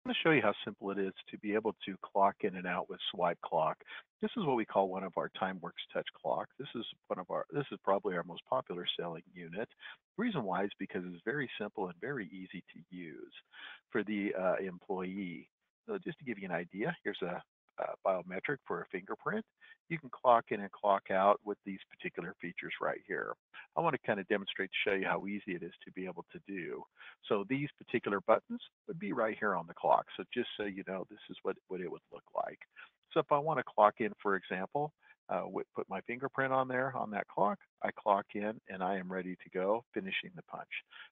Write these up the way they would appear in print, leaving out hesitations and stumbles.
I'm going to show you how simple it is to be able to clock in and out with SwipeClock. This is what we call one of our TimeWorks Touch clocks. This is probably our most popular selling unit. The reason why is because it's very simple and very easy to use for the employee. So just to give you an idea, here's a biometric for a fingerprint. You can clock in and clock out with these particular features right here. I want to kind of demonstrate to show you how easy it is to be able to do. So these particular buttons would be right here on the clock. So just so you know, this is what it would look like. So if I want to clock in, for example, put my fingerprint on there on that clock, I clock in and I am ready to go, finishing the punch.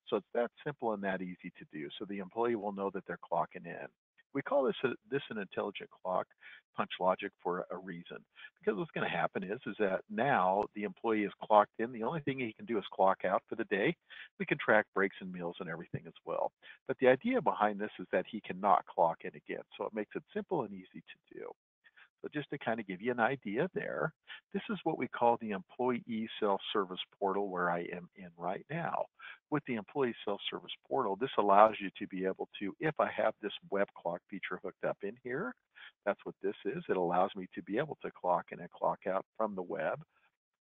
So it's that simple and that easy to do. So the employee will know that they're clocking in. We call this an intelligent clock punch logic for a reason. Because what's going to happen is that now the employee is clocked in. The only thing he can do is clock out for the day. We can track breaks and meals and everything as well. But the idea behind this is that he cannot clock in again. So it makes it simple and easy to do. So just to kind of give you an idea there, this is what we call the employee self-service portal where I am in right now. With the employee self-service portal, this allows you to be able to, if I have this web clock feature hooked up in here, that's what this is. It allows me to be able to clock in and clock out from the web,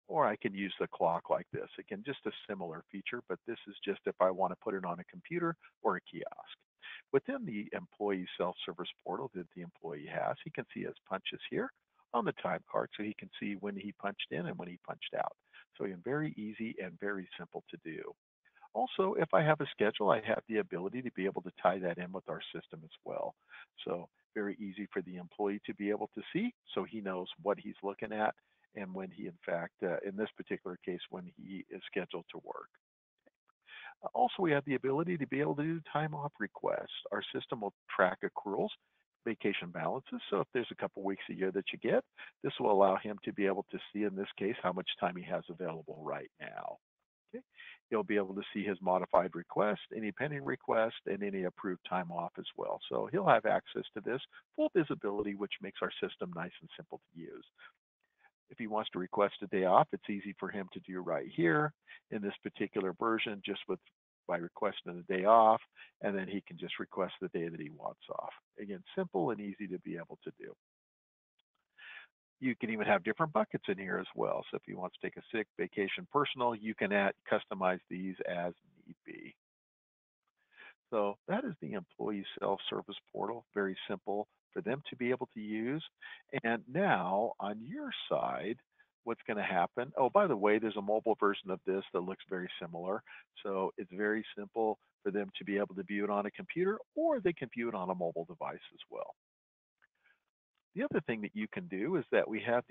or I can use the clock like this. Again, just a similar feature, but this is just if I want to put it on a computer or a kiosk. Within the employee self-service portal that the employee has, he can see his punches here on the time card, so he can see when he punched in and when he punched out. So again, very easy and very simple to do. Also, if I have a schedule, I have the ability to be able to tie that in with our system as well. So very easy for the employee to be able to see, so he knows what he's looking at and when he, in fact, in this particular case, when he is scheduled to work. Also, we have the ability to be able to do time off requests. Our system will track accruals, vacation balances. So if there's a couple weeks a year that you get, this will allow him to be able to see, in this case, how much time he has available right now. Okay. He'll be able to see his modified request, any pending request, and any approved time off as well. So he'll have access to this full visibility, which makes our system nice and simple to use. If he wants to request a day off, it's easy for him to do right here in this particular version, just with by requesting a day off, and then he can just request the day that he wants off. Again, simple and easy to be able to do. You can even have different buckets in here as well. So if he wants to take a sick, vacation, personal, you can customize these as need be. So that is the employee self-service portal, very simple for them to be able to use. And now on your side, what's going to happen? Oh, by the way, there's a mobile version of this that looks very similar. So it's very simple for them to be able to view it on a computer, or they can view it on a mobile device as well. The other thing that you can do is that we have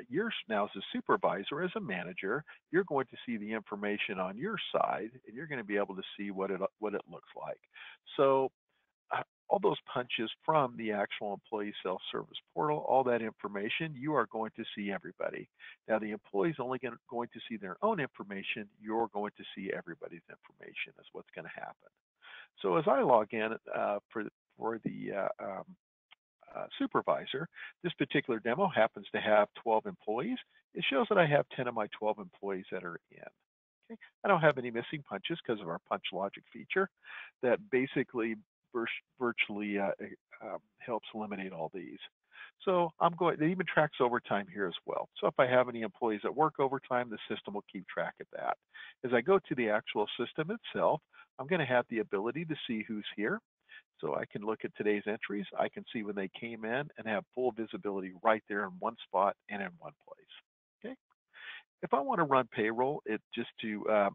you're now as a supervisor, as a manager, you're going to see the information on your side, and you're going to be able to see what it looks like. So all those punches from the actual employee self-service portal, all that information, you are going to see everybody. Now the employee's only going to see their own information. You're going to see everybody's information is what's going to happen. So as I log in for the supervisor. This particular demo happens to have 12 employees. It shows that I have 10 of my 12 employees that are in. Okay. I don't have any missing punches because of our punch logic feature that basically virtually helps eliminate all these. So it even tracks overtime here as well. So if I have any employees that work overtime, the system will keep track of that. As I go to the actual system itself, I'm going to have the ability to see who's here. So I can look at today's entries. I can see when they came in and have full visibility right there in one spot and in one place. Okay. If I want to run payroll,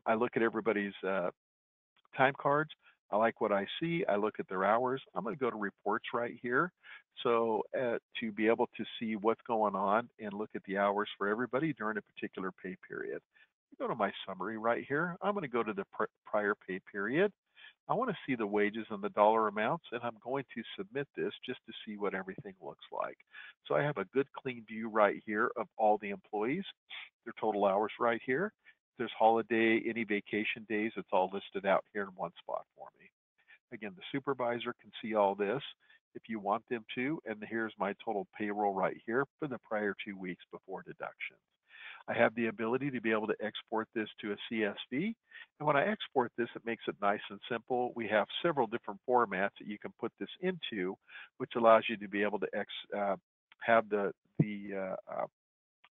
I look at everybody's time cards. I like what I see. I look at their hours. I'm going to go to reports right here. So to be able to see what's going on and look at the hours for everybody during a particular pay period. Go to my summary right here. I'm going to go to the prior pay period. I want to see the wages and the dollar amounts, and I'm going to submit this just to see what everything looks like. So I have a good clean view right here of all the employees, their total hours right here. If there's holiday, any vacation days, it's all listed out here in one spot for me. Again, the supervisor can see all this if you want them to, and here's my total payroll right here for the prior 2 weeks before deductions. I have the ability to be able to export this to a CSV. And when I export this, it makes it nice and simple. We have several different formats that you can put this into, which allows you to be able to have the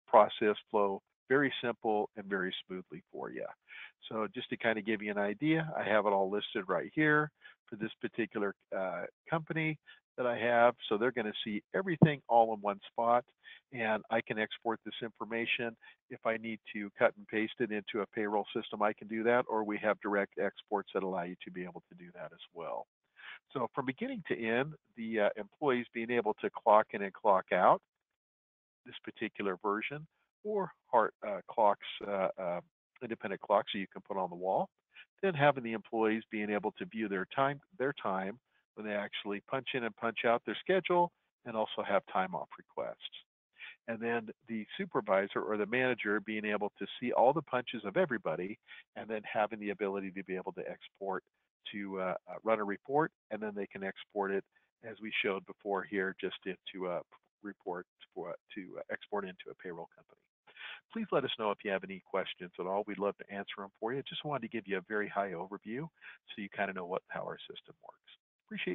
process flow very simple and very smoothly for you. So just to kind of give you an idea, I have it all listed right here for this particular company that I have. So they're going to see everything all in one spot, and I can export this information. If I need to cut and paste it into a payroll system, I can do that, or we have direct exports that allow you to be able to do that as well. So from beginning to end, the employees being able to clock in and clock out this particular version, or clocks, independent clocks that you can put on the wall. Then having the employees being able to view their time when they actually punch in and punch out their schedule, and also have time off requests. And then the supervisor or the manager being able to see all the punches of everybody, and then having the ability to be able to export to run a report, and then they can export it as we showed before here, just into a report to export into a payroll company. Please let us know if you have any questions at all. We'd love to answer them for you. Just wanted to give you a very high overview so you kind of know how our system works. Appreciate your